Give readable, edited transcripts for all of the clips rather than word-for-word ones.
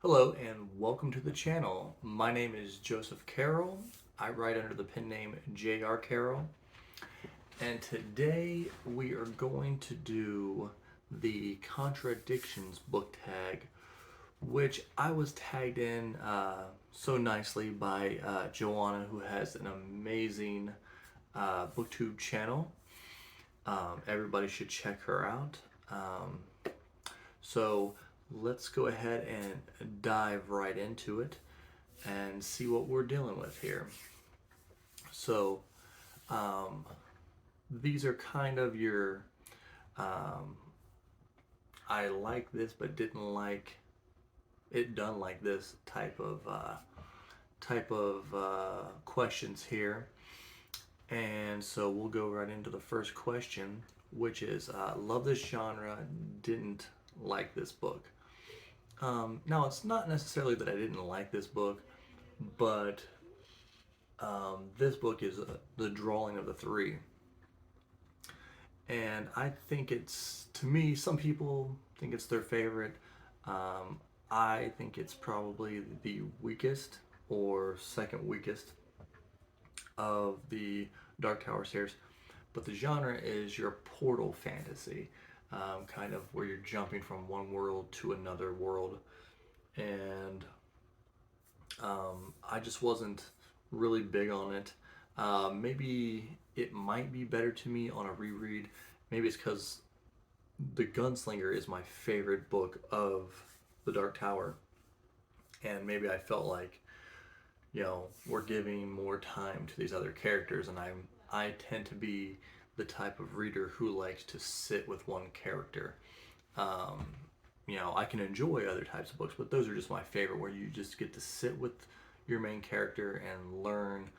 Hello and welcome to the channel. My name is Joseph Carroll. I write under the pen name J.R. Carroll. And today we are going to do the Contradictions Book Tag, which I was tagged in so nicely by Johanna, who has an amazing Booktube channel. Everybody should check her out. So let's go ahead and dive right into it and see what we're dealing with here. So these are kind of your I like this but didn't like it done like this type of questions here. And so we'll go right into the first question, which is love this genre, didn't like this book. Now, it's not necessarily that I didn't like this book, but this book is the drawing of the three. And I think it's, to me, some people think it's their favorite. I think it's probably the weakest or second weakest of the Dark Tower series. But the genre is your portal fantasy, kind of where you're jumping from one world to another world. And I just wasn't really big on it. Maybe it might be better to me on a reread. Maybe it's because The Gunslinger is my favorite book of The Dark Tower. And maybe I felt like, we're giving more time to these other characters, and I tend to be the type of reader who likes to sit with one character. Um, I can enjoy other types of books, but those are just my favorite, where you just get to sit with your main character and learn,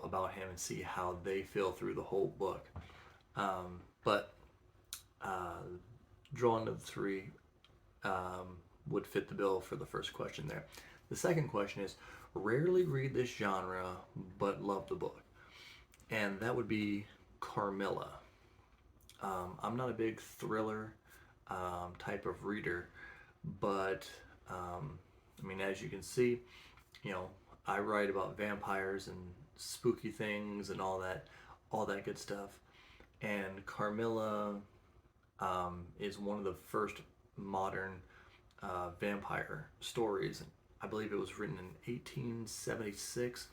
about him and see how they feel through the whole book. But Drawn to the Three would fit the bill for the first question there. The second question is rarely read this genre but love the book, and that would be Carmilla. I'm not a big thriller type of reader, but as you can see, you know, I write about vampires and spooky things and all that good stuff. And Carmilla is one of the first modern vampire stories. I believe it was written in 1876,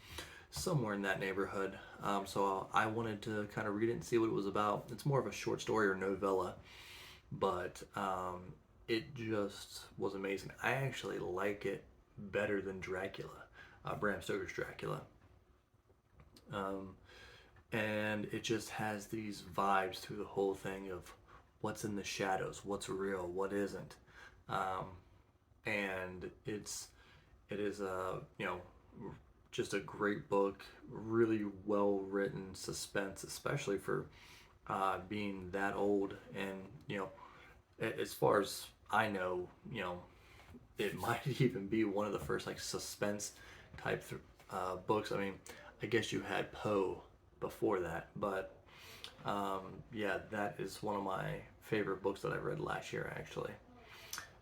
somewhere in that neighborhood. So I wanted to kind of read it and see what it was about. It's more of a short story or novella, but it just was amazing. I actually like it better than Dracula, Bram Stoker's Dracula. Um, and it just has these vibes through the whole thing of what's in the shadows, what's real, what isn't. Um, and it is a just a great book, really well written suspense, especially for being that old. And as far as I know, it might even be one of the first like suspense type books. I guess you had Poe before that, but yeah, that is one of my favorite books that I read last year, actually.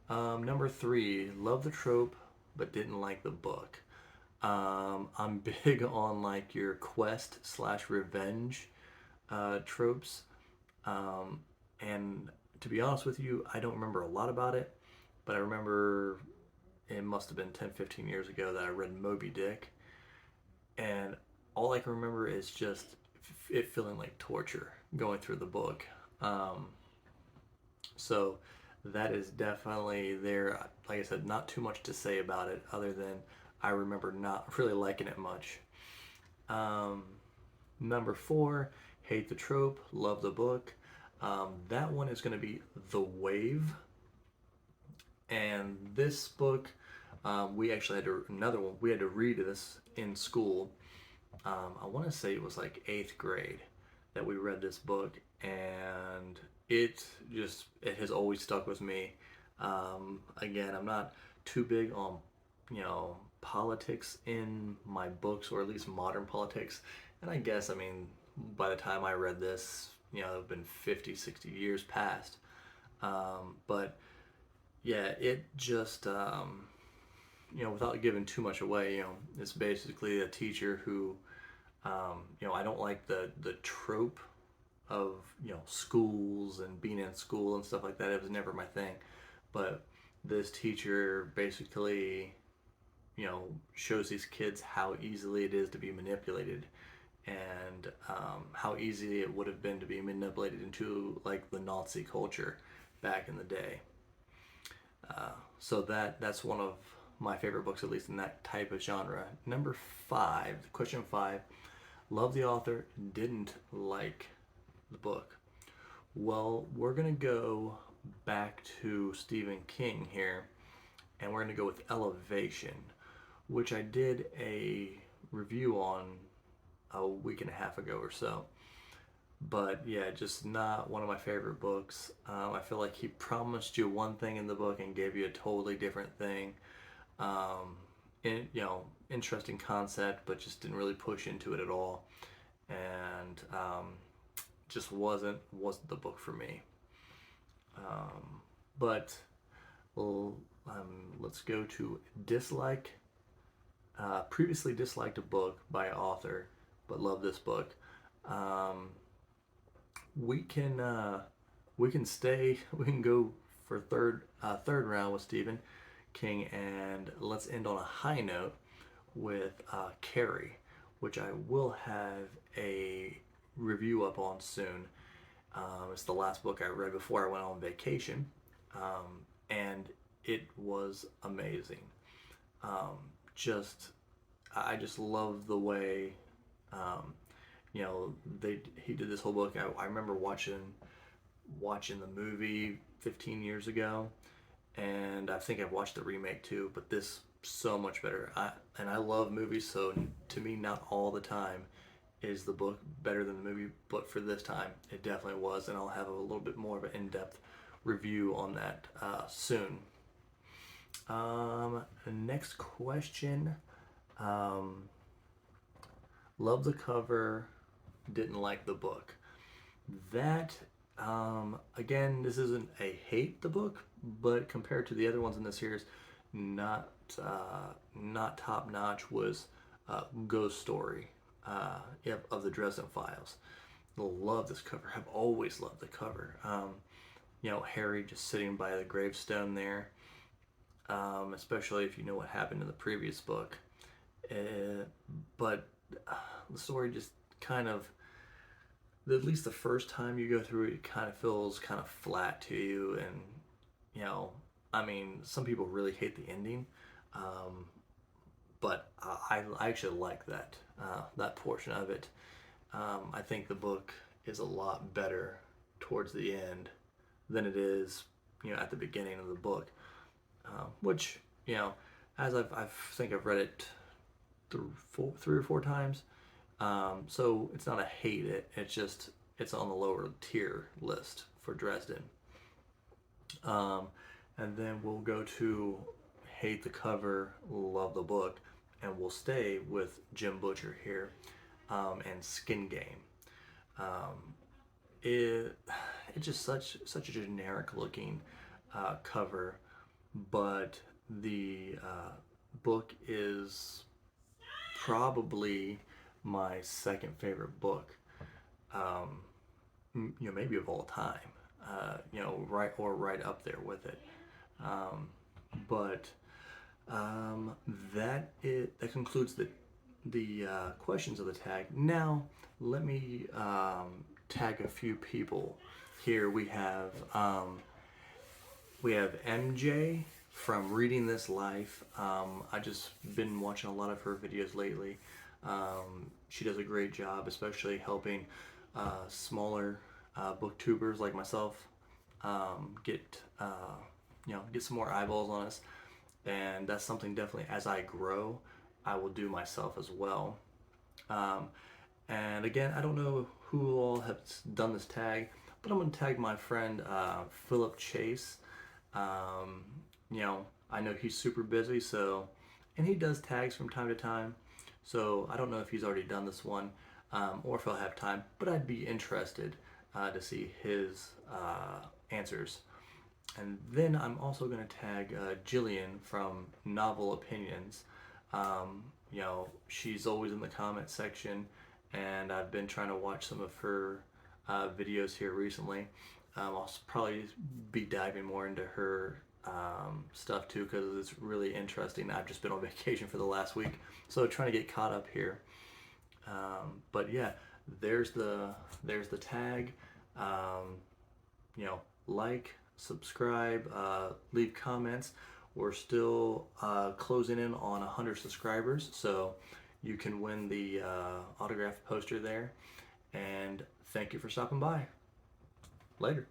Number three, love the trope, but didn't like the book. I'm big on like your quest slash revenge tropes. And to be honest with you, I don't remember a lot about it, but I remember it must have been 10, 15 years ago that I read Moby Dick. And all I can remember is just it feeling like torture going through the book. So that is definitely there. Like I said, not too much to say about it other than I remember not really liking it much. Um, Number four, hate the trope, love the book. That one is going to be The Wave. And this book, we actually another one, we had to read this in school. I want to say it was like eighth grade that we read this book, and it has always stuck with me. Again, I'm not too big on politics in my books, or at least modern politics. And I guess by the time I read this, it have been 50, 60 years past. But yeah, it just without giving too much away, it's basically a teacher who, I don't like the trope of, schools and being in school and stuff like that. It was never my thing. But this teacher basically, shows these kids how easily it is to be manipulated, and how easy it would have been to be manipulated into like the Nazi culture back in the day. So that's one of my favorite books, at least in that type of genre. Number 5, question 5, love the author, didn't like the book. Well, we're going to go back to Stephen King here, and we're going to go with Elevation, which I did a review on a week and a half ago or so. But yeah, just not one of my favorite books. I feel like he promised you one thing in the book and gave you a totally different thing. Interesting concept, but just didn't really push into it at all, and just wasn't the book for me. But let's go to dislike. Previously disliked a book by an author, but love this book. We can go for third round with Stephen King, and let's end on a high note with Carrie, which I will have a review up on soon. It's the last book I read before I went on vacation, and it was amazing. I just love the way he did this whole book. I remember watching the movie 15 years ago, and I think I've watched the remake too, but this so much better. I love movies, so to me, not all the time is the book better than the movie, but for this time, it definitely was, and I'll have a little bit more of an in-depth review on that soon. Next question. Love the cover, didn't like the book. That, again, this isn't a hate the book, but compared to the other ones in the series, not top notch was Ghost Story of the Dresden Files. Love this cover. Have always loved the cover. Harry just sitting by the gravestone there, especially if you know what happened in the previous book. But the story just kind of, at least the first time you go through it, it kind of feels kind of flat to you. And, some people really hate the ending. But I actually like that portion of it. I think the book is a lot better towards the end than it is, at the beginning of the book. Which, as I think I've read it three or four times. So it's not a hate it. It's on the lower tier list for Dresden. And then we'll go to hate the cover, love the book, and we'll stay with Jim Butcher here, and Skin Game. It's just such a generic looking cover, but the book is probably my second favorite book, maybe of all time, right up there with it. That concludes the questions of the tag. Now let me tag a few people. Here we have MJ from Reading This Life. I just been watching a lot of her videos lately. She does a great job, especially helping smaller booktubers like myself get some more eyeballs on us, and that's something definitely as I grow I will do myself as well. And again, I don't know who all have done this tag, but I'm going to tag my friend Philip Chase. I know he's super busy, and he does tags from time to time, so I don't know if he's already done this one, or if he'll have time, but I'd be interested to see his answers. And then I'm also going to tag Jillian from Novel Opinions. You know, she's always in the comment section, and I've been trying to watch some of her videos here recently. I'll probably be diving more into her stuff too because it's really interesting. I've just been on vacation for the last week, so trying to get caught up here. But yeah, there's the tag. You know, like, subscribe, leave comments. We're still closing in on 100 subscribers, so you can win the autographed poster there. And thank you for stopping by. Later.